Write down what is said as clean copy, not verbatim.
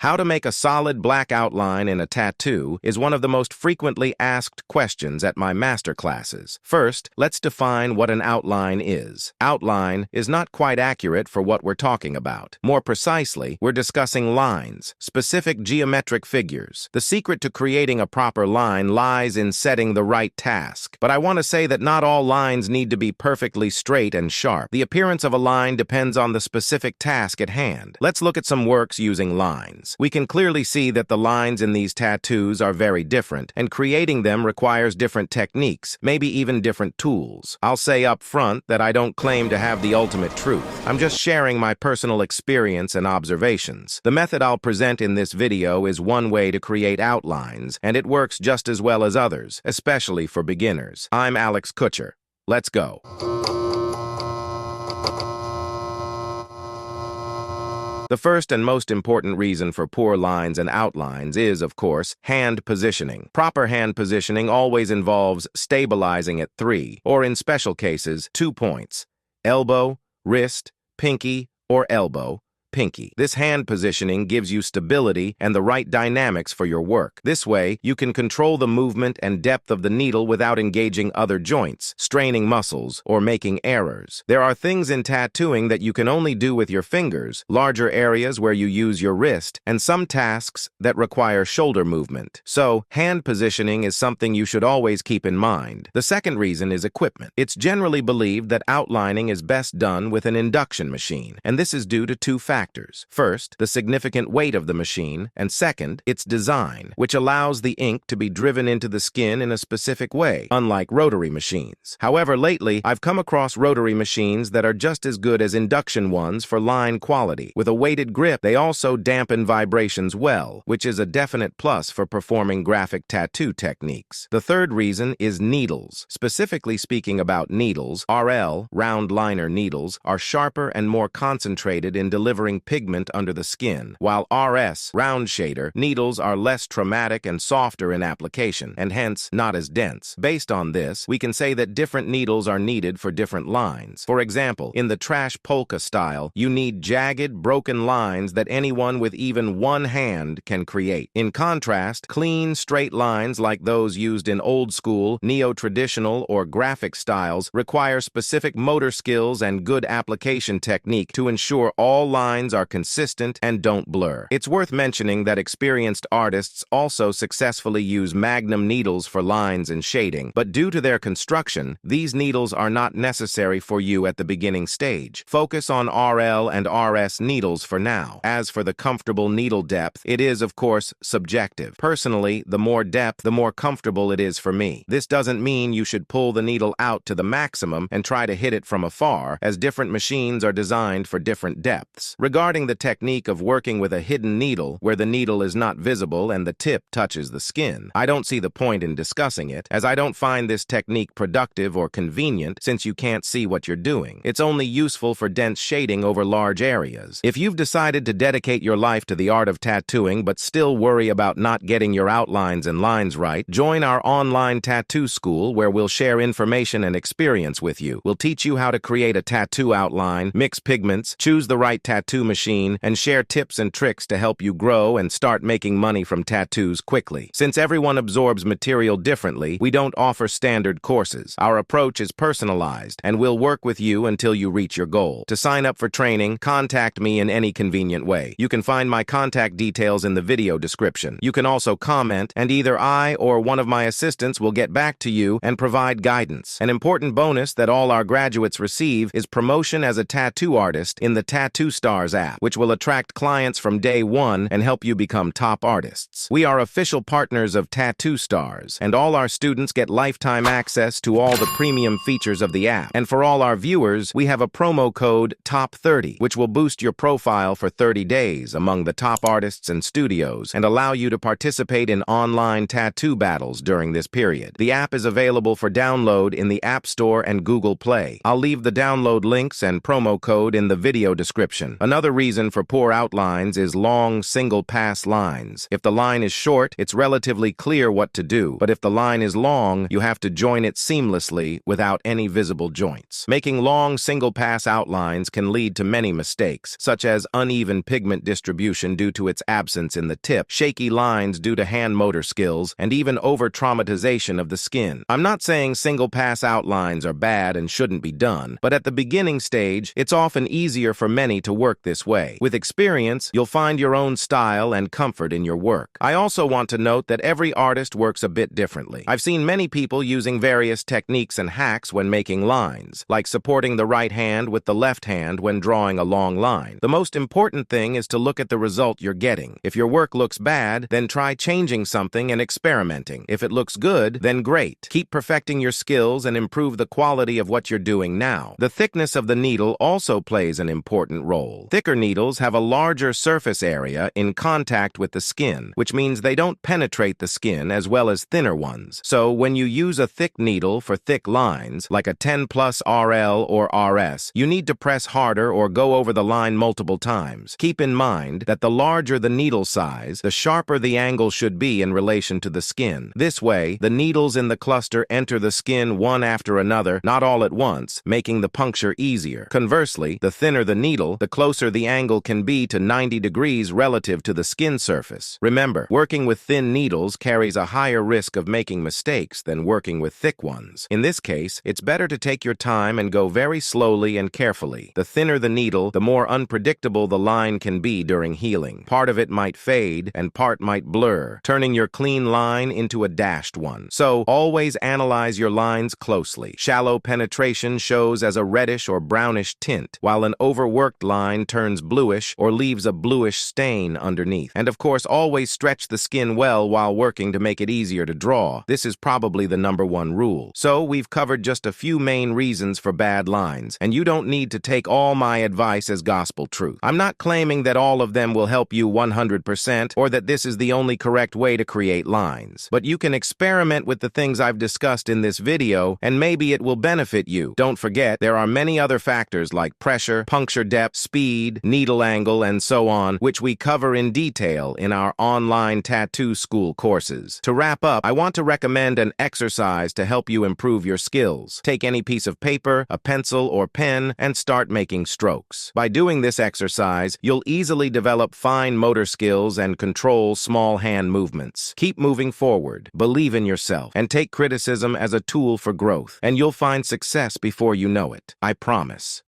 How to make a solid black outline in a tattoo is one of the most frequently asked questions at my master classes. First, let's define what an outline is. Outline is not quite accurate for what we're talking about. More precisely, we're discussing lines, specific geometric figures. The secret to creating a proper line lies in setting the right task. But I want to say that not all lines need to be perfectly straight and sharp. The appearance of a line depends on the specific task at hand. Let's look at some works using lines. We can clearly see that the lines in these tattoos are very different, and creating them requires different techniques, maybe even different tools. I'll say up front that I don't claim to have the ultimate truth. I'm just sharing my personal experience and observations. The method I'll present in this video is one way to create outlines, and it works just as well as others, especially for beginners. I'm Alex Kutcher. Let's go. The first and most important reason for poor lines and outlines is, of course, hand positioning. Proper hand positioning always involves stabilizing at 3, or in special cases, 2 points: elbow, wrist, pinky, or elbow, pinky. This hand positioning gives you stability and the right dynamics for your work. This way, you can control the movement and depth of the needle without engaging other joints, straining muscles, or making errors. There are things in tattooing that you can only do with your fingers, larger areas where you use your wrist, and some tasks that require shoulder movement. So, hand positioning is something you should always keep in mind. The second reason is equipment. It's generally believed that outlining is best done with an induction machine, and this is due to two factors. First, the significant weight of the machine, and second, its design, which allows the ink to be driven into the skin in a specific way, unlike rotary machines. However, lately, I've come across rotary machines that are just as good as induction ones for line quality. With a weighted grip, they also dampen vibrations well, which is a definite plus for performing graphic tattoo techniques. The third reason is needles. Specifically speaking about needles, RL, round liner needles, are sharper and more concentrated in delivering pigment under the skin, while RS, round shader, needles are less traumatic and softer in application, and hence not as dense. Based on this, we can say that different needles are needed for different lines. For example, in the trash polka style, you need jagged, broken lines that anyone with even one hand can create. In contrast, clean, straight lines like those used in old-school, neo-traditional, or graphic styles require specific motor skills and good application technique to ensure all lines are consistent and don't blur. It's worth mentioning that experienced artists also successfully use magnum needles for lines and shading, but due to their construction, these needles are not necessary for you at the beginning stage. Focus on RL and RS needles for now. As for the comfortable needle depth, it is, of course, subjective. Personally, the more depth, the more comfortable it is for me. This doesn't mean you should pull the needle out to the maximum and try to hit it from afar, as different machines are designed for different depths. Regarding the technique of working with a hidden needle, where the needle is not visible and the tip touches the skin, I don't see the point in discussing it, as I don't find this technique productive or convenient since you can't see what you're doing. It's only useful for dense shading over large areas. If you've decided to dedicate your life to the art of tattooing but still worry about not getting your outlines and lines right, join our online tattoo school where we'll share information and experience with you. We'll teach you how to create a tattoo outline, mix pigments, choose the right tattoo machine, and share tips and tricks to help you grow and start making money from tattoos quickly. Since everyone absorbs material differently, we don't offer standard courses. Our approach is personalized, and we'll work with you until you reach your goal. To sign up for training, contact me in any convenient way. You can find my contact details in the video description. You can also comment, and either I or one of my assistants will get back to you and provide guidance. An important bonus that all our graduates receive is promotion as a tattoo artist in the Tattoo Stars app, which will attract clients from day one and help you become top artists. We are official partners of Tattoo Stars, and all our students get lifetime access to all the premium features of the app. And for all our viewers, we have a promo code TOP30, which will boost your profile for 30 days among the top artists and studios and allow you to participate in online tattoo battles during this period. The app is available for download in the App Store and Google Play. I'll leave the download links and promo code in the video description. Another Another reason for poor outlines is long, single-pass lines. If the line is short, it's relatively clear what to do, but if the line is long, you have to join it seamlessly without any visible joints. Making long, single-pass outlines can lead to many mistakes, such as uneven pigment distribution due to its absence in the tip, shaky lines due to hand motor skills, and even over-traumatization of the skin. I'm not saying single-pass outlines are bad and shouldn't be done, but at the beginning stage, it's often easier for many to work this way. With experience, you'll find your own style and comfort in your work. I also want to note that every artist works a bit differently. I've seen many people using various techniques and hacks when making lines, like supporting the right hand with the left hand when drawing a long line. The most important thing is to look at the result you're getting. If your work looks bad, then try changing something and experimenting. If it looks good, then great. Keep perfecting your skills and improve the quality of what you're doing now. The thickness of the needle also plays an important role. Thicker needles have a larger surface area in contact with the skin, which means they don't penetrate the skin as well as thinner ones. So when you use a thick needle for thick lines, like a 10+ RL or RS, you need to press harder or go over the line multiple times. Keep in mind that the larger the needle size, the sharper the angle should be in relation to the skin. This way, the needles in the cluster enter the skin one after another, not all at once, making the puncture easier. Conversely, the thinner the needle, the closer the angle can be to 90 degrees relative to the skin surface. Remember, working with thin needles carries a higher risk of making mistakes than working with thick ones. In this case, it's better to take your time and go very slowly and carefully. The thinner the needle, the more unpredictable the line can be during healing. Part of it might fade, and part might blur, turning your clean line into a dashed one. So, always analyze your lines closely. Shallow penetration shows as a reddish or brownish tint, while an overworked line turns bluish or leaves a bluish stain underneath. And of course, always stretch the skin well while working to make it easier to draw. This is probably the #1 rule. So, we've covered just a few main reasons for bad lines, and you don't need to take all my advice as gospel truth. I'm not claiming that all of them will help you 100% or that this is the only correct way to create lines. But you can experiment with the things I've discussed in this video, and maybe it will benefit you. Don't forget, there are many other factors like pressure, puncture depth, speed, needle angle, and so on, which we cover in detail in our online tattoo school courses. To wrap up, I want to recommend an exercise to help you improve your skills. Take any piece of paper, a pencil, or pen, and start making strokes. By doing this exercise, you'll easily develop fine motor skills and control small hand movements. Keep moving forward, believe in yourself, and take criticism as a tool for growth, and you'll find success before you know it. I promise.